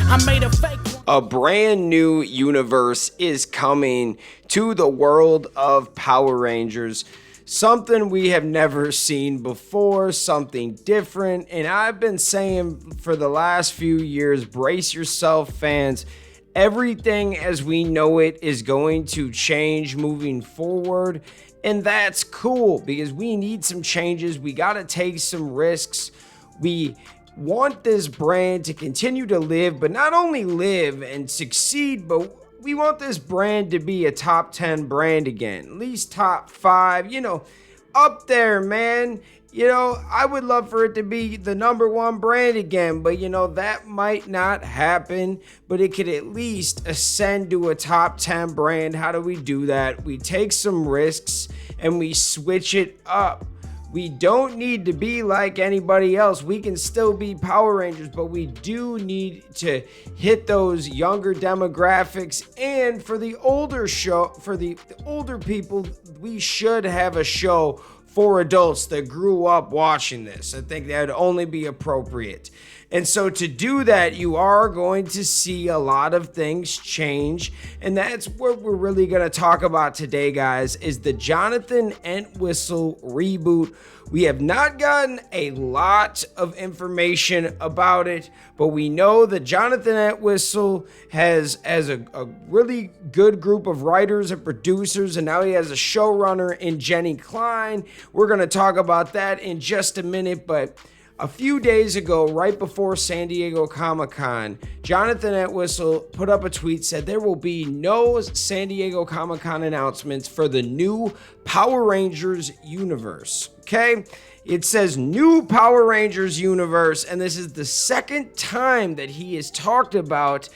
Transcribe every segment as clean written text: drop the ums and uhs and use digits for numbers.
I made a fake one. A brand new universe is coming to the world of Power Rangers. Something we have never seen before, something different. And I've been saying for the last few years, brace yourself, fans. Everything as we know it is going to change moving forward. And that's cool because we need some changes. We got to take some risks. We want this brand to continue to live, but not only live and succeed, but we want this brand to be a top 10 brand again, at least top 5, up there, man. I would love for it to be the number 1 brand again, but that might not happen, but it could at least ascend to a top 10 brand. How do we do that? We take some risks and we switch it up. We don't need to be like anybody else. We can still be Power Rangers, but we do need to hit those younger demographics. And for the older people, we should have a show for adults that grew up watching this. I think that would only be appropriate. And so to do that, you are going to see a lot of things change. And that's what we're really going to talk about today, guys, is the Jonathan Entwistle reboot. We have not gotten a lot of information about it, but we know that Jonathan Entwistle has a really good group of writers and producers, and now he has a showrunner in Jenny Klein. We're going to talk about that in just a minute, but a few days ago, right before San Diego Comic-Con, Jonathan Entwistle put up a tweet, said there will be no San Diego Comic-Con announcements for the new Power Rangers universe. Okay? It says new Power Rangers universe, and this is the second time that he has talked about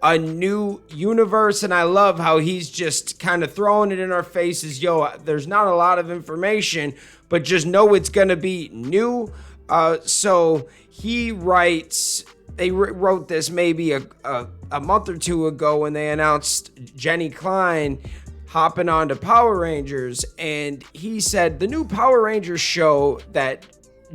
a new universe, and I love how he's just kind of throwing it in our faces. There's not a lot of information, but just know it's going to be new. So he writes, they wrote this maybe a month or two ago when they announced Jenny Klein hopping onto Power Rangers, and he said the new Power Rangers show that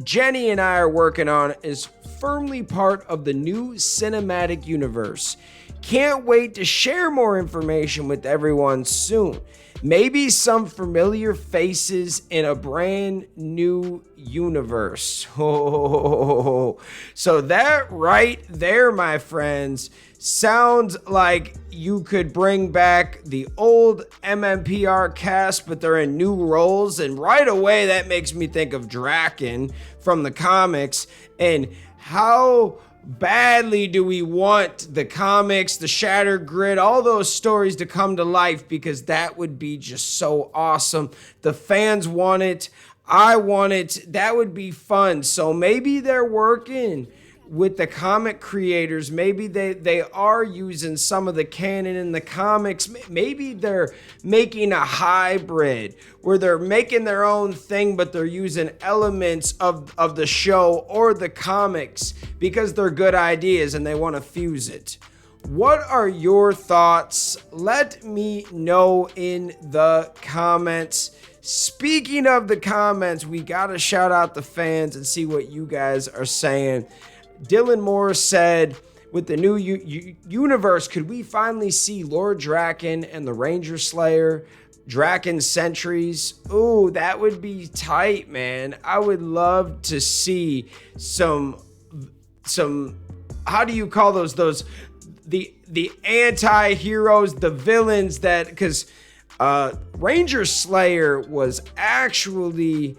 Jenny and I are working on is firmly part of the new cinematic universe. Can't wait to share more information with everyone soon. Maybe some familiar faces in a brand new universe. Oh, so that right there, my friends, sounds like you could bring back the old MMPR cast, but they're in new roles. And right away, that makes me think of Draken from the comics. And how badly do we want the comics, the Shattered Grid, all those stories to come to life, because that would be just so awesome. The fans want it. I want it. That would be fun. So maybe they're working with the comic creators. Maybe they are using some of the canon in the comics. Maybe they're making a hybrid where they're making their own thing, but they're using elements of the show or the comics because they're good ideas and they want to fuse it. What are your thoughts? Let me know in the comments. Speaking of the comments, we got to shout out the fans and see what you guys are saying. Dylan Moore said, with the new universe, could we finally see Lord Draken and the Ranger Slayer, Draken Sentries? Ooh, that would be tight, man. I would love to see some how do you call those the anti-heroes, the villains that, because Ranger Slayer was actually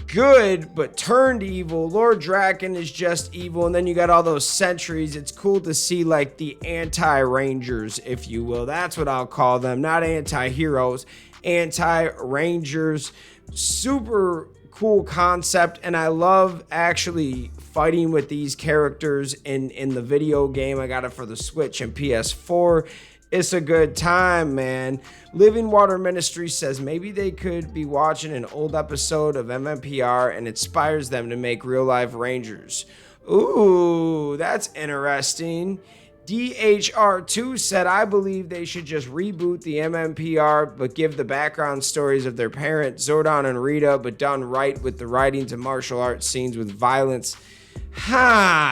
good but turned evil. Lord Draken is just evil, and then you got all those sentries. It's cool to see like the anti-rangers, if you will. That's what I'll call them. Not anti-heroes, anti-rangers. Super cool concept, and I love actually fighting with these characters in the video game. I got it for the Switch and PS4. It's a good time, man. Living Water Ministry says maybe they could be watching an old episode of MMPR and inspires them to make real life Rangers. Ooh, that's interesting. DHR2 said, I believe they should just reboot the MMPR, but give the background stories of their parent, Zordon and Rita, but done right with the writings and martial arts scenes with violence.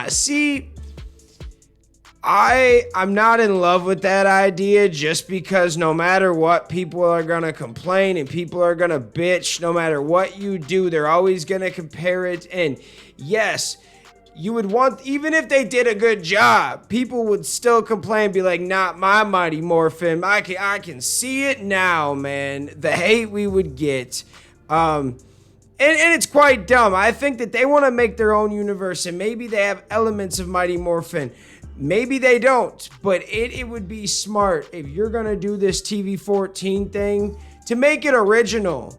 See, I'm not in love with that idea, just because no matter what, people are going to complain and people are going to bitch. No matter what you do, they're always going to compare it. And yes, you would want, even if they did a good job, people would still complain, be like, not my Mighty Morphin. I can see it now, man. The hate we would get. And it's quite dumb. I think that they want to make their own universe, and maybe they have elements of Mighty Morphin. Maybe they don't, but it would be smart if you're going to do this TV-14 thing to make it original.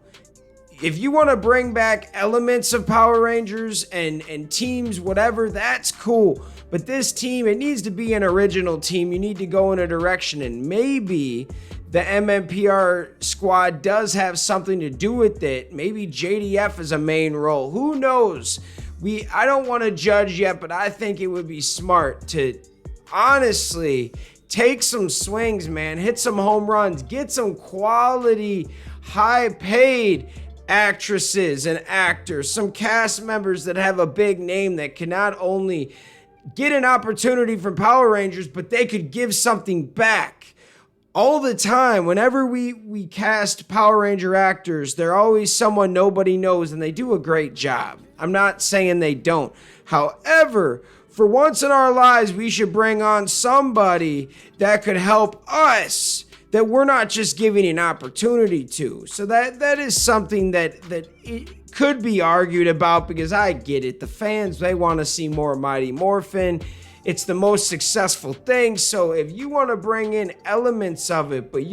If you want to bring back elements of Power Rangers and teams, whatever, that's cool. But this team, it needs to be an original team. You need to go in a direction, and maybe the MMPR squad does have something to do with it. Maybe JDF is a main role. Who knows? I don't want to judge yet, but I think it would be smart to honestly take some swings, man. Hit some home runs. Get some quality, high-paid actresses and actors. Some cast members that have a big name that can not only get an opportunity from Power Rangers, but they could give something back. All the time, whenever we cast Power Ranger actors, they're always someone nobody knows, and they do a great job. I'm not saying they don't. However, for once in our lives, we should bring on somebody that could help us, that we're not just giving an opportunity to. So that is something that it could be argued about, because I get it. The fans, they want to see more Mighty Morphin. It's the most successful thing. So if you want to bring in elements of it, but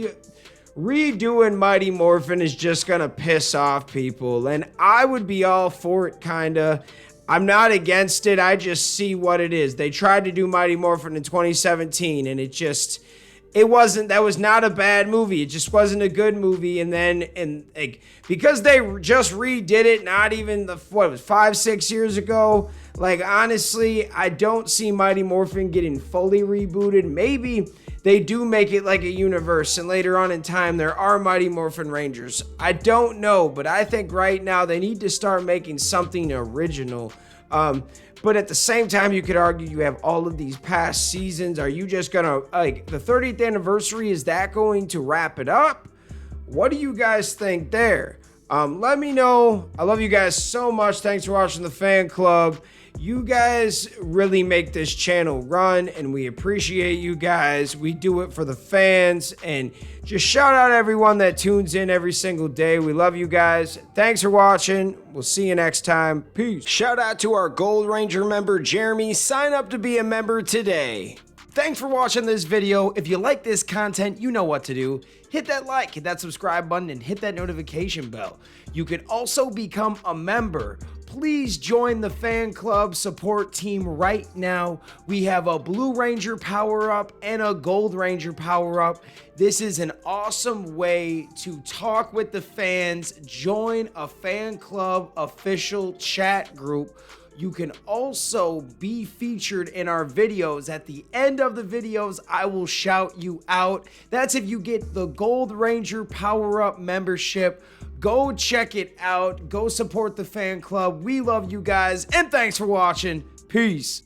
redoing Mighty Morphin is just going to piss off people. And I would be all for it, kind of. I'm not against it. I just see what it is. They tried to do Mighty Morphin in 2017, and that was not a bad movie. It just wasn't a good movie. And then, because they just redid it, not even 5-6 years ago. Like, honestly, I don't see Mighty Morphin getting fully rebooted. Maybe they do make it like a universe, and later on in time, there are Mighty Morphin Rangers. I don't know, but I think right now they need to start making something original. But at the same time, you could argue you have all of these past seasons. Are you just gonna, the 30th anniversary, is that going to wrap it up? What do you guys think there? Let me know. I love you guys so much. Thanks for watching the fan club. You guys really make this channel run, and we appreciate you guys. We do it for the fans, and just shout out everyone that tunes in every single day. We love you guys. Thanks for watching. We'll see you next time. Peace. Shout out to our Gold Ranger member, Jeremy. Sign up to be a member today. Thanks for watching this video. If you like this content, you know what to do. Hit that like, hit that subscribe button, and hit that notification bell. You can also become a member. Please join the fan club support team right now. We have a Blue Ranger power-up and a Gold Ranger power-up. This is an awesome way to talk with the fans. Join a fan club official chat group. You can also be featured in our videos. At the end of the videos, I will shout you out. That's if you get the Gold Ranger Power-Up membership. Go check it out. Go support the fan club. We love you guys, and thanks for watching. Peace.